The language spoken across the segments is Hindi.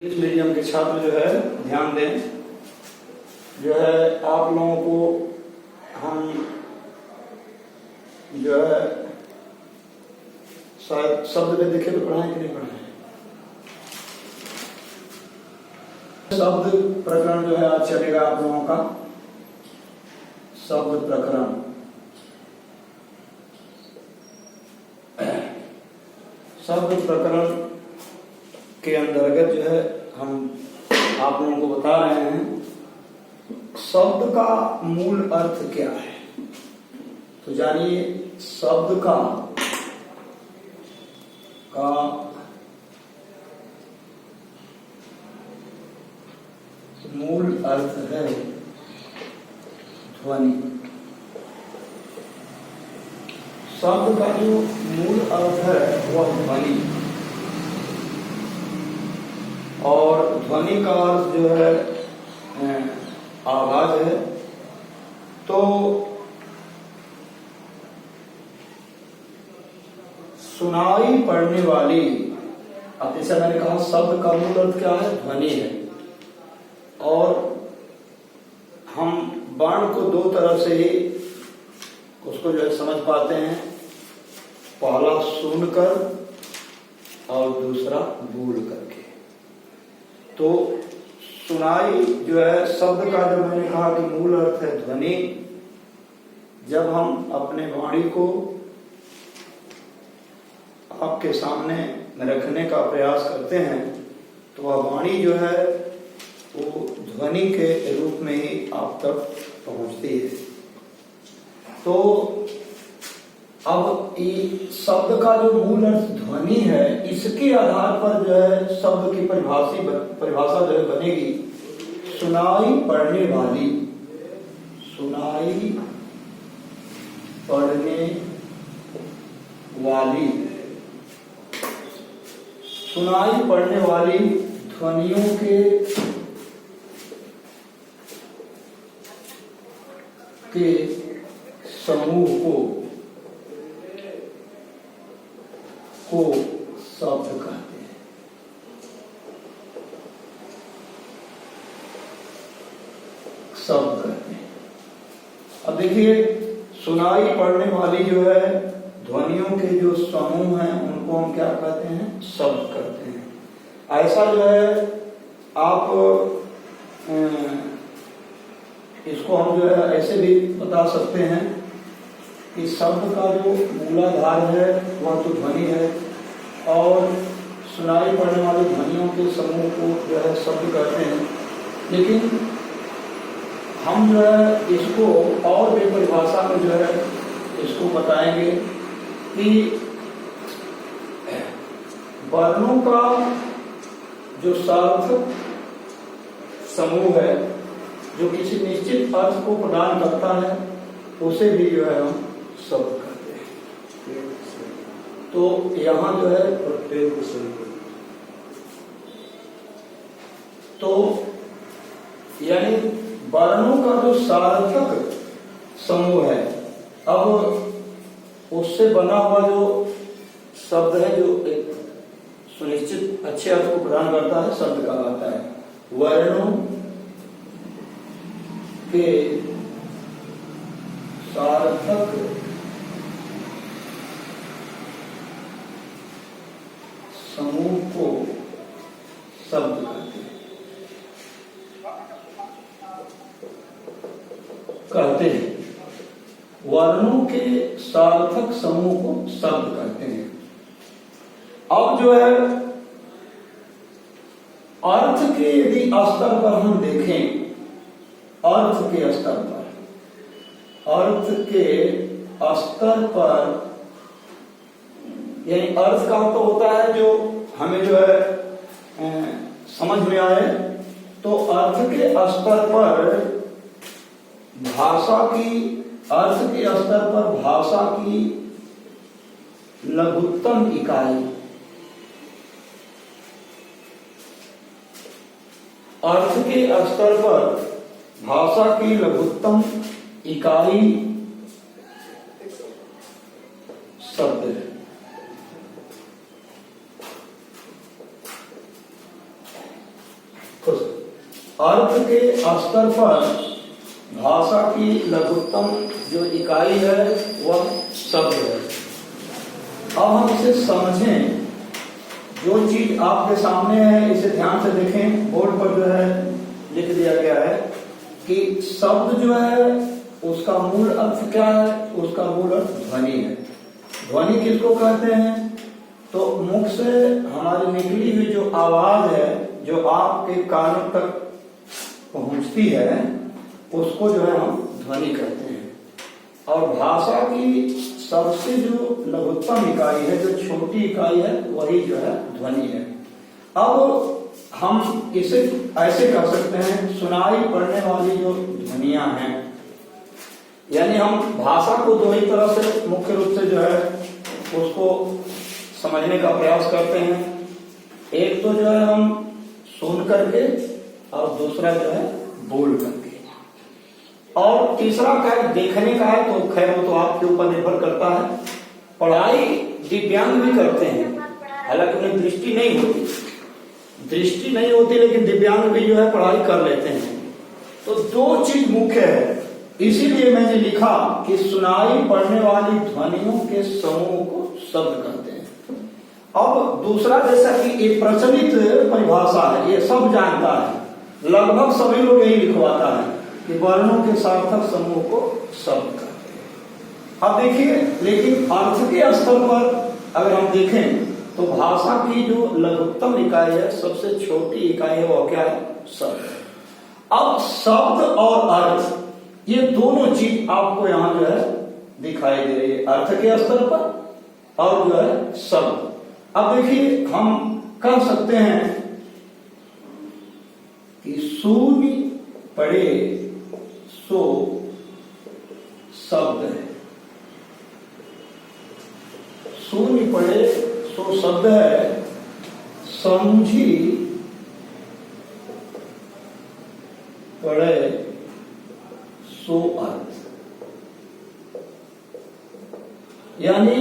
इंग्लिश मीडियम के छात्र जो है ध्यान दें। जो है आप लोगों को हम जो है शायद शब्द में देखे तो पढ़ाएं कि नहीं पढ़ाएं। शब्द प्रकरण जो है आज चलेगा आप लोगों का शब्द प्रकरण। शब्द प्रकरण के अंतर्गत जो है हम आप लोगों को बता रहे हैं शब्द का मूल अर्थ क्या है। तो जानिए शब्द का मूल अर्थ है ध्वनि। शब्द का जो मूल अर्थ है वह ध्वनि, और ध्वनि का अर्थ जो है आवाज है। तो सुनाई पड़ने वाली, अब जैसे मैंने कहा शब्द का मूल अर्थ क्या है, ध्वनि है। और हम वर्ण को दो तरह से ही उसको जो है समझ पाते हैं, पहला सुनकर और दूसरा बोल करके। तो सुनाई जो है शब्द का, जब मैंने कहा कि मूल अर्थ है ध्वनि, जब हम अपने वाणी को आपके सामने रखने का प्रयास करते हैं तो वह वाणी जो है वो ध्वनि के रूप में ही आप तक पहुंचती है। तो अब शब्द का जो मूल अर्थ ध्वनि है, इसके आधार पर जो है शब्द की परिभाषा जो है बनेगी सुनाई पड़ने वाली। सुनाई पड़ने वाली, सुनाई पड़ने वाली ध्वनियों के समूह को शब्द कहते हैं। शब्द कहते हैं। अब देखिए सुनाई पड़ने वाली जो है ध्वनियों के जो समूह हैं उनको हम क्या कहते हैं, शब्द कहते हैं। ऐसा जो है आप इसको हम जो है ऐसे भी बता सकते हैं कि शब्द का जो मूलाधार है वह तो ध्वनि है, और सुनाई पड़ने वाली ध्वनियों के समूह को जो है शब्द कहते हैं। लेकिन हम जो है इसको और भी परिभाषा में जो है इसको बताएंगे कि वर्णों का जो सार्थक समूह है जो किसी निश्चित अर्थ को प्रदान करता है उसे भी जो है हम शब्द कहते हैं। तो यहां जो है तो यानी वर्णों का जो सार्थक समूह है, अब उससे बना हुआ जो शब्द है जो एक सुनिश्चित अच्छे अर्थ को प्रदान करता है, शब्द कहा जाता है। वर्णों के सार्थक समूह को शब्द कहते हैं। वर्णों के सार्थक समूह को शब्द कहते हैं। अब जो है अर्थ के यदि स्तर पर हम देखें, अर्थ के स्तर पर यानी अर्थ का तो होता है जो हमें जो है समझ में आए, तो अर्थ के स्तर पर भाषा की लघुत्तम इकाई, अर्थ के स्तर पर भाषा की लघुत्तम इकाई शब्द है। खुश। अर्थ के स्तर पर भाषा की लघुत्तम जो इकाई है वह शब्द है। अब हम इसे समझें। जो चीज आपके सामने है इसे ध्यान से देखें। बोर्ड पर जो है लिख दिया गया है कि शब्द जो है उसका मूल अर्थ क्या है? उसका मूल अर्थ ध्वनि है। ध्वनि किसको कहते हैं? तो मुख से हमारी निकली हुई जो आवाज है, जो आपके कानों तक पहुंचती है, उसको जो है हम ध्वनि कहते हैं। और भाषा की सबसे जो लघुत्तम इकाई है, जो छोटी इकाई है, वही जो है ध्वनि है। अब हम इसे ऐसे कह सकते हैं, सुनाई पड़ने वाली जो ध्वनियां हैं, यानी हम भाषा को दो ही तरह से मुख्य रूप से जो है उसको समझने का प्रयास करते हैं। एक तो जो है हम सुन करके और दूसरा जो है बोल करके, और तीसरा क्या है देखने का है। तो खैर वो तो आपके ऊपर निर्भर करता है। पढ़ाई दिव्यांग भी करते हैं, हालांकि उन्हें दृष्टि नहीं होती, लेकिन दिव्यांग भी जो है पढ़ाई कर लेते हैं। तो दो चीज मुख्य है, इसीलिए मैंने लिखा कि सुनाई पड़ने वाली ध्वनियों के समूह को शब्द कहते हैं। अब दूसरा, जैसा कि ये प्रचलित परिभाषा है, ये सब जानता है, लगभग सभी लोग यही लिखवाता है कि वर्णों के सार्थक समूह को शब्द कहते हैं। अब देखिए, लेकिन अर्थ के स्तर पर अगर हम देखें तो भाषा की जो लघुत्तम इकाई है, सबसे छोटी इकाई है, वो क्या है? शब्द। अब शब्द और अर्थ, ये दोनों चीज आपको यहां जो है दिखाई दे रही है, अर्थ के स्तर पर और जो है शब्द। अब देखिए, हम कह सकते हैं कि शून्य पड़े सो शब्द है। शून्य पड़े सो शब्द है, समझी पड़े सो अर्थ। यानी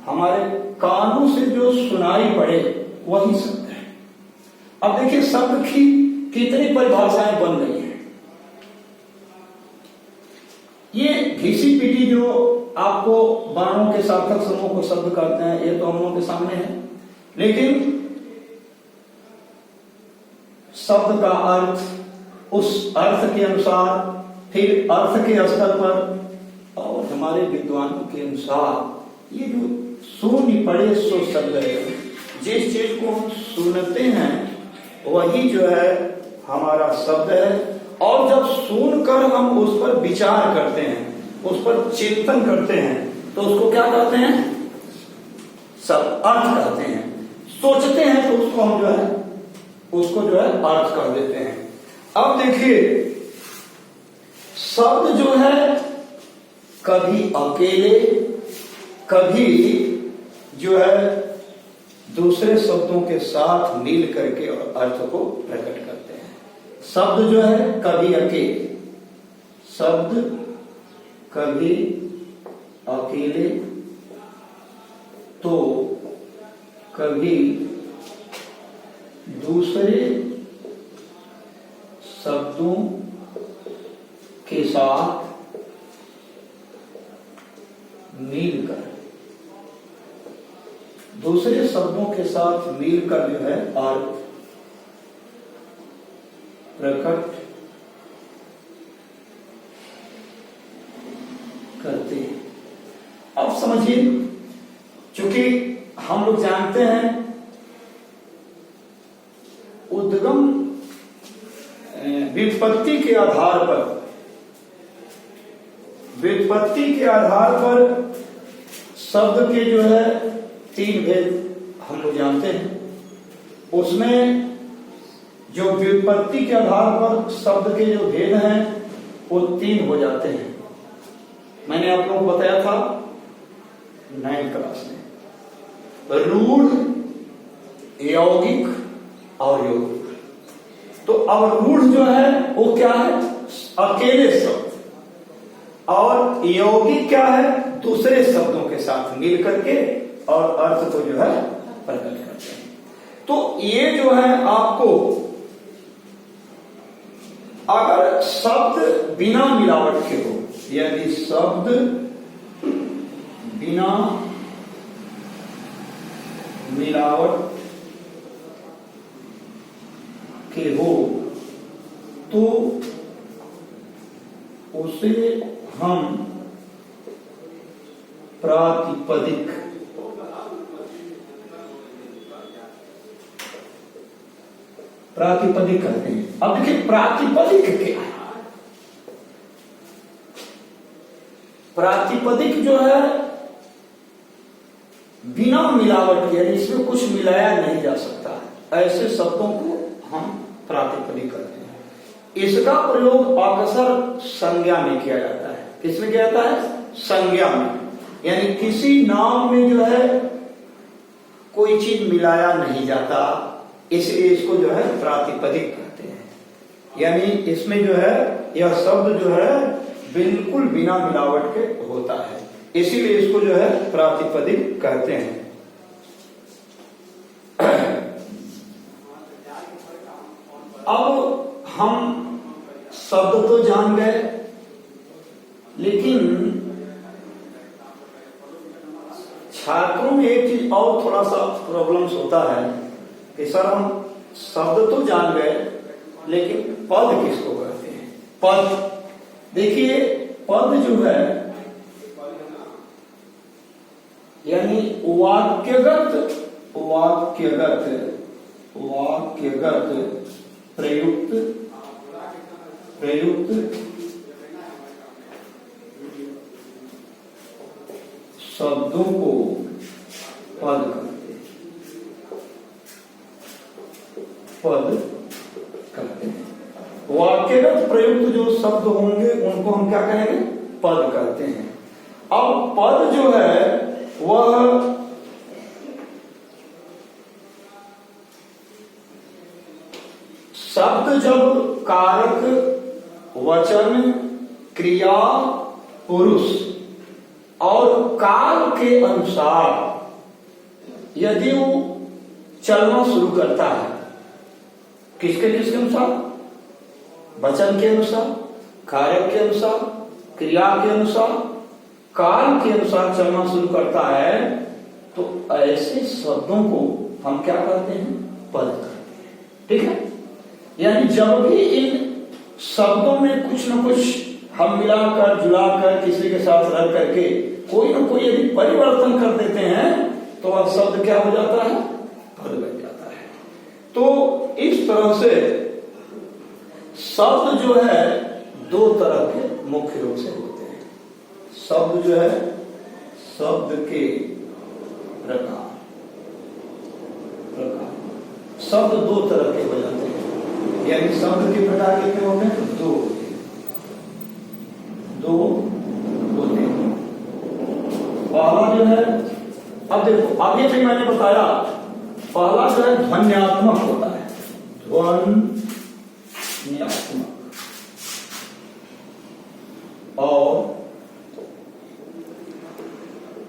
हमारे कानों से जो सुनाई पड़े वही शब्द है। अब देखिए, शब्द की कितनी परिभाषाएं बन रही हैं। ये घिसी पीटी जो आपको वर्णों के सार्थक समूह को शब्द कहते हैं, ये तो हम लोगों के सामने है। लेकिन शब्द का अर्थ, उस अर्थ के अनुसार, फिर अर्थ के स्तर पर और हमारे विद्वानों के अनुसार, ये जो शून्य पड़े सो शब्द है, जिस चीज को हम सुनते हैं वही जो है हमारा शब्द है। और जब सुनकर हम उस पर विचार करते हैं, उस पर चिंतन करते हैं, तो उसको क्या कहते हैं? शब्द, अर्थ कहते हैं। सोचते हैं तो उसको हम जो है अर्थ कर देते हैं। अब देखिए, शब्द जो है कभी अकेले, कभी जो है दूसरे शब्दों के साथ मिल करके और अर्थ को प्रकट करते हैं। शब्द जो है कभी अकेले, शब्द कभी अकेले, तो कभी दूसरे शब्दों के साथ मिलकर, दूसरे शब्दों के साथ मिलकर जो है अर्थ प्रकट करते हैं। अब समझिए, चूंकि हम लोग जानते हैं उद्गम व्युत्पत्ति के आधार पर शब्द के जो है तीन भेद हम लोग जानते हैं। उसमें जो व्युत्पत्ति के आधार पर शब्द के जो भेद हैं वो तीन हो जाते हैं। मैंने आप लोगों को बताया था 9th क्लास में, रूढ़, यौगिक और यौगिक। तो अब रूढ़ जो है वो क्या है? अकेले शब्द। और यौगिक क्या है? दूसरे शब्दों के साथ मिल करके और अर्थ को जो है प्रकट करते हैं। तो ये जो है आपको, अगर शब्द बिना मिलावट के हो, यदि शब्द बिना मिलावट के हो तो उसे हम प्रातिपदिक कहते हैं। अब देखिए प्रातिपदिक क्या है? प्रातिपदिक जो है बिना मिलावट के, इसमें कुछ मिलाया नहीं जा सकता है, ऐसे शब्दों को हम प्रातिपदिक कहते हैं। इसका प्रयोग अक्सर संज्ञा में किया जाता है। किसमें किया जाता है? संज्ञा में, यानी किसी नाम में जो है कोई चीज मिलाया नहीं जाता, इसलिए इसको जो है प्रातिपदिक कहते हैं। यानी इसमें जो है यह शब्द जो है बिल्कुल बिना मिलावट के होता है, इसीलिए इसको जो है प्रातिपदिक कहते हैं। अब हम शब्द तो जान गए, लेकिन छात्रों में एक चीज और थोड़ा सा प्रॉब्लम्स होता है कि सर हम शब्द तो जान गए, लेकिन पद किसको कहते हैं? पद, देखिए पद जो है यानी वाक्यगत प्रयुक्त शब्दों को पद कहते हैं। वाक्यगत प्रयुक्त जो शब्द होंगे उनको हम क्या कहेंगे? पद कहते हैं। अब पद जो है वह शब्द जब कारक, वचन, क्रिया, पुरुष और काल के अनुसार यदि वो चलना शुरू करता है, किसके अनुसार? वचन के अनुसार, कारक के अनुसार, क्रिया के अनुसार, काल के अनुसार चलना शुरू करता है, तो ऐसे शब्दों को हम क्या कहते हैं? पद कहते हैं। ठीक है, यानी जब भी इन शब्दों में कुछ न कुछ हम मिलाकर जुलाकर किसी के साथ रह करके कोई न कोई यदि परिवर्तन कर देते हैं तो वह शब्द क्या हो जाता है? पद बन जाता है। तो इस तरह से शब्द जो है दो तरह के मुख्य रूप से होते हैं। शब्द जो है, शब्द के प्रकार शब्द दो तरह के हो जाते हैं। यानी शब्द के प्रकार कितने होते हैं? दो होते हैं। पहला जो है, अब देखो आगे से मैंने बताया, पहला जो है ध्वन्यात्मक होता है, ध्वन्यात्मक,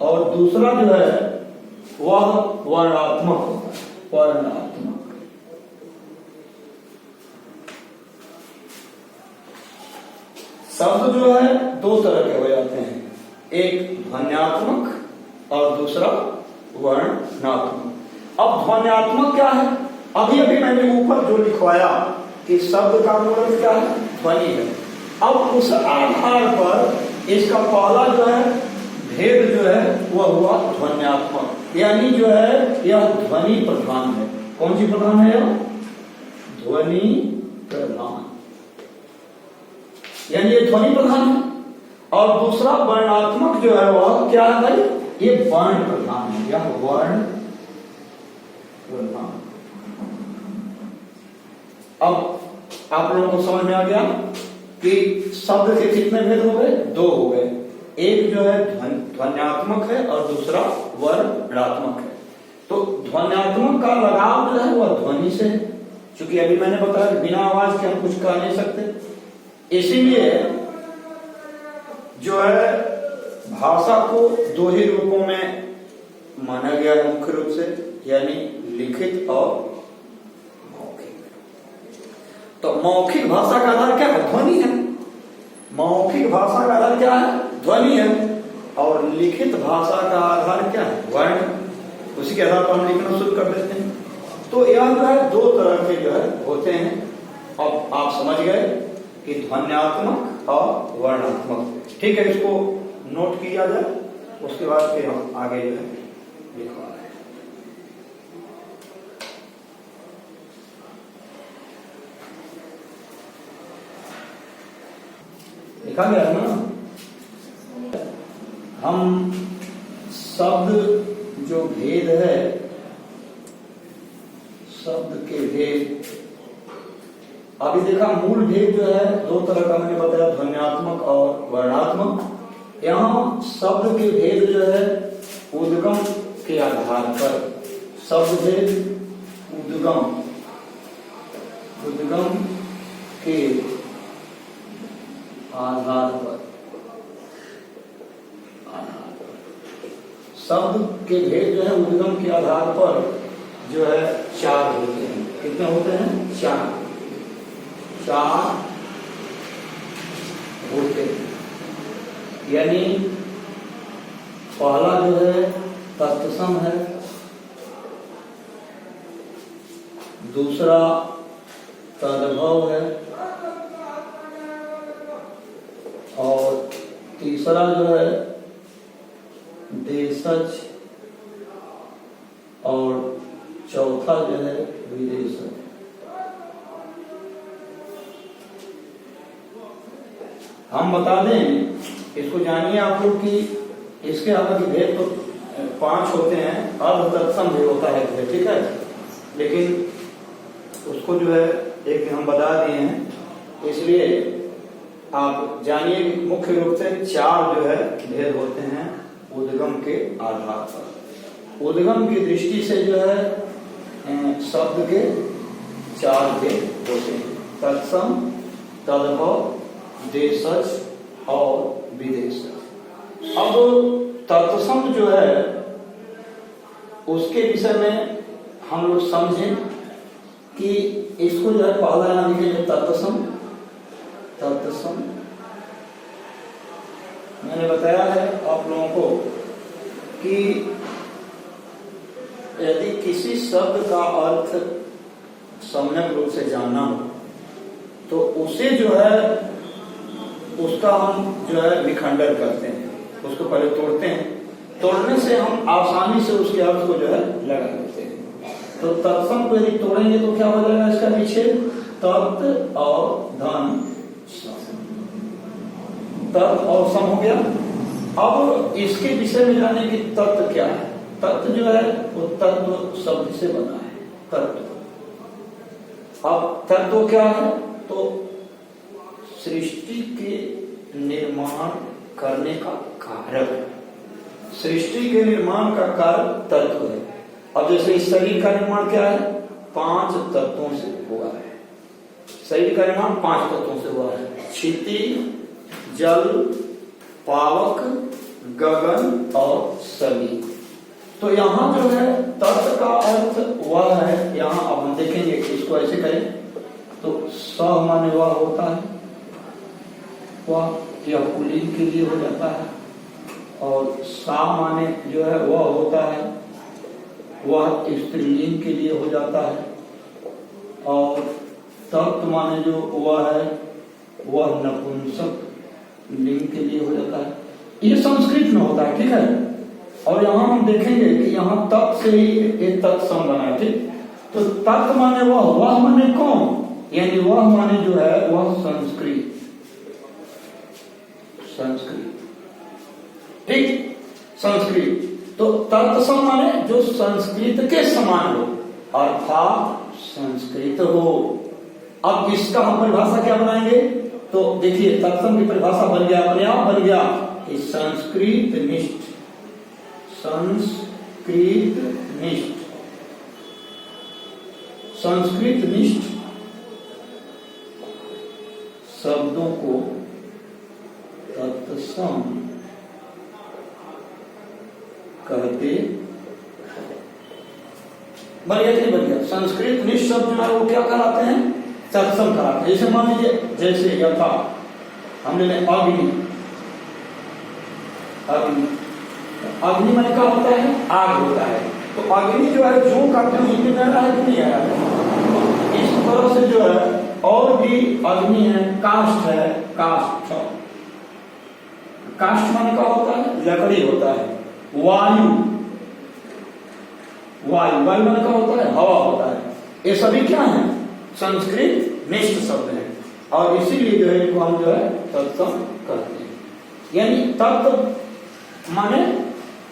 और दूसरा जो है वह वर्णात्मक होता है, वर्णात्मक। शब्द जो है दो तरह के हो जाते हैं, एक ध्वन्यात्मक और दूसरा वर्णात्मक। अब ध्वन्यात्मक क्या है? अभी मैंने ऊपर जो लिखवाया कि शब्द का मूल क्या है? ध्वनि है। अब उस आधार पर इसका पहला जो है भेद जो है वह हुआ ध्वन्यात्मक, यानी जो है यह ध्वनि प्रधान है। कौन सी प्रधान है? यह ध्वनि प्रधान, यानी ये ध्वनि प्रधान है। और दूसरा वर्णात्मक जो है वह क्या है भाई? ये वर्ण प्रधान है, यह वर्ण प्रधान। अब आप लोगों को समझ में आ गया कि शब्द के कितने भेद हो गए? दो हो गए। एक जो है ध्वन्यात्मक है और दूसरा वर्णात्मक है। तो ध्वन्यात्मक का लगाव जो है वह ध्वनि से है, क्योंकि अभी मैंने बताया कि बिना आवाज के हम कुछ कह नहीं सकते। इसीलिए जो है भाषा को दो ही रूपों में माना गया है मुख्य रूप से, यानी लिखित और मौखिक। तो मौखिक भाषा का आधार क्या है? ध्वनि है। मौखिक भाषा का आधार क्या है? ध्वनि है। और लिखित भाषा का आधार क्या है? वर्ण। उसी के आधार पर हम लिखना शुरू कर देते हैं। तो यह जो है दो तरह के जो है होते हैं। अब आप समझ गए कि ध्वन्यात्मक और वर्णात्मक। ठीक है, इसको नोट किया जाए, उसके बाद फिर हम आगे जो है लिखवा रहे हैं। लिखा गया है ना? हम शब्द जो भेद है, शब्द के भेद, अभी देखा मूल भेद जो है दो तरह का मैंने बताया, ध्वन्यात्मक और वर्णात्मक। यहाँ शब्द के भेद जो है उद्गम के आधार पर, शब्द भेद उद्गम के आधार पर, शब्द के भेद जो है उद्गम के आधार पर जो है चार होते हैं। कितने होते हैं? चार होते हैं। यानी पहला जो है तत्सम है, दूसरा तद्भव है, और तीसरा जो है देशज, और चौथा जो है विदेशज। हम बता दें, इसको जानिए आप लोग कि इसके अलग भेद तो 5 होते हैं। अर्ध तत्सम भी होता है भेद, ठीक है, लेकिन उसको जो है एक दिन हम बता दिए हैं, इसलिए आप जानिए मुख्य रूप से 4 जो है भेद होते हैं उद्गम के आधार पर। उद्गम की दृष्टि से जो है शब्द के 4 भेद होते हैं: तत्सम, तद्भव, देशज और विदेशज। अब तत्सम जो है उसके विषय में हम लोग समझें कि इसको जो है पहला यहाँ लिखेंगे तत्सम। तत्सम मैंने बताया है आप लोगों को कि यदि किसी शब्द का अर्थ सम्यक रूप से जानना हो तो उसे जो है उसका हम जो है विखंडन करते हैं, उसको पहले तोड़ते हैं। तोड़ने से हम आसानी से उसके अर्थ को जो है लगा देते हैं। तो तत्सम को यदि तोड़ेंगे तो क्या हो जाएगा इसका विच्छेद? तत् और धन, तत् और सम हो गया। अब इसके विषय में जाने की तत्व क्या है? तत्व जो है वो तत्व शब्द से बना है, तत्व। अब तत्व क्या है? तो सृष्टि के निर्माण करने का कारक, सृष्टि के निर्माण का कारक तत्व है। अब जैसे इस शरीर का निर्माण क्या है? 5 तत्वों से हुआ है। शरीर का निर्माण 5 तत्वों से हुआ है: क्षिति, जल, पावक, गगन और सली। तो यहाँ जो है तत्व का अर्थ वह है। यहाँ अब हम देखेंगे कि इसको ऐसे करें तो स माने वह होता है, वह यह पुल्लिंग के लिए हो जाता है, और सा माने जो है वह होता है, वह स्त्रीलिंग के लिए हो जाता है, और तत्व माने जो वह है वह नपुंसक लिंग के लिए हो जाता है। ये संस्कृत में होता है, ठीक है। और यहाँ हम देखेंगे कि यहाँ तत् से ही एक तत्सम बना है, ठीक। तो तत्व माने वह माने कौन? यानी वह माने जो है वह संस्कृत, ठीक, संस्कृत। तो तत्सम माने जो संस्कृत के समान हो, अर्थात संस्कृत हो। अब इसका हम परिभाषा क्या बनाएंगे? तो देखिए तत्सम की परिभाषा बन गया, अपने आप बन गया कि संस्कृत निष्ठ, संस्कृत निष्ठ, संस्कृत निष्ठ शब्दों को तत्सम कहते बन गया कि नहीं बन गया? संस्कृत निष्ठ शब्द जो है वो क्या कहलाते हैं? तत्सम कहलाते हैं। जैसे मान लीजिए, जैसे यथा हमने अग्नि, अग्नि, अग्नि माने क्या होता है? आग होता है। तो अग्नि जो है जो कहते हैं हिंदी में आ रहा है कि नहीं आ रहा है? इस तरह से जो है और भी अग्नि है, काष्ठ है, काष्ठ, काष्ठ माने क्या होता है? लकड़ी होता है। वायु, वायु, वायु माने क्या होता है? हवा होता है। ये सभी क्या है? संस्कृत निष्ठ शब्द है और इसीलिए जो है इनको हम जो है तत्सम कहते हैं। यानी तत्व माने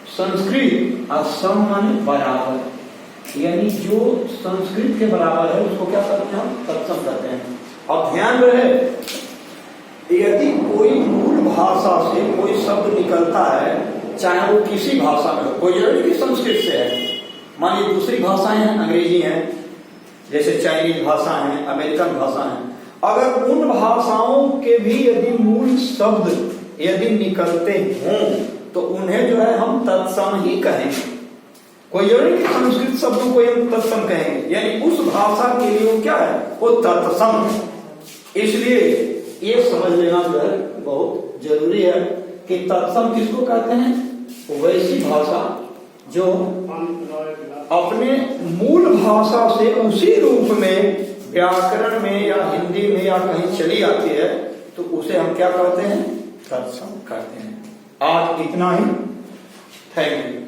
संस्कृत और सम माने बराबर, यानी जो संस्कृत के बराबर है उसको क्या करते हैं? हम तत्सम कहते हैं। अब ध्यान रहे, यदि कोई मूल भाषा से कोई शब्द निकलता है, चाहे वो किसी भाषा में हो, कोई जरूरी कि संस्कृत से है, मान लीजिए दूसरी भाषाएं हैं, अंग्रेजी है, जैसे चाइनीज भाषा है, अमेरिकन भाषा है, अगर उन भाषाओं के भी यदि मूल शब्द यदि निकलते हों तो उन्हें जो है हम तत्सम ही कहेंगे। कोई जरूरी कि संस्कृत शब्दों को हम तत्सम कहेंगे, यानी उस भाषा के लिए वो क्या है? वो तत्सम है। इसलिए ये समझ लेना जो है बहुत जरूरी है कि तत्सम किसको कहते हैं? वैसी भाषा जो अपने मूल भाषा से उसी रूप में व्याकरण में या हिंदी में या कहीं चली आती है, तो उसे हम क्या कहते हैं? तत्सम कहते हैं। आज इतना ही। Thank you.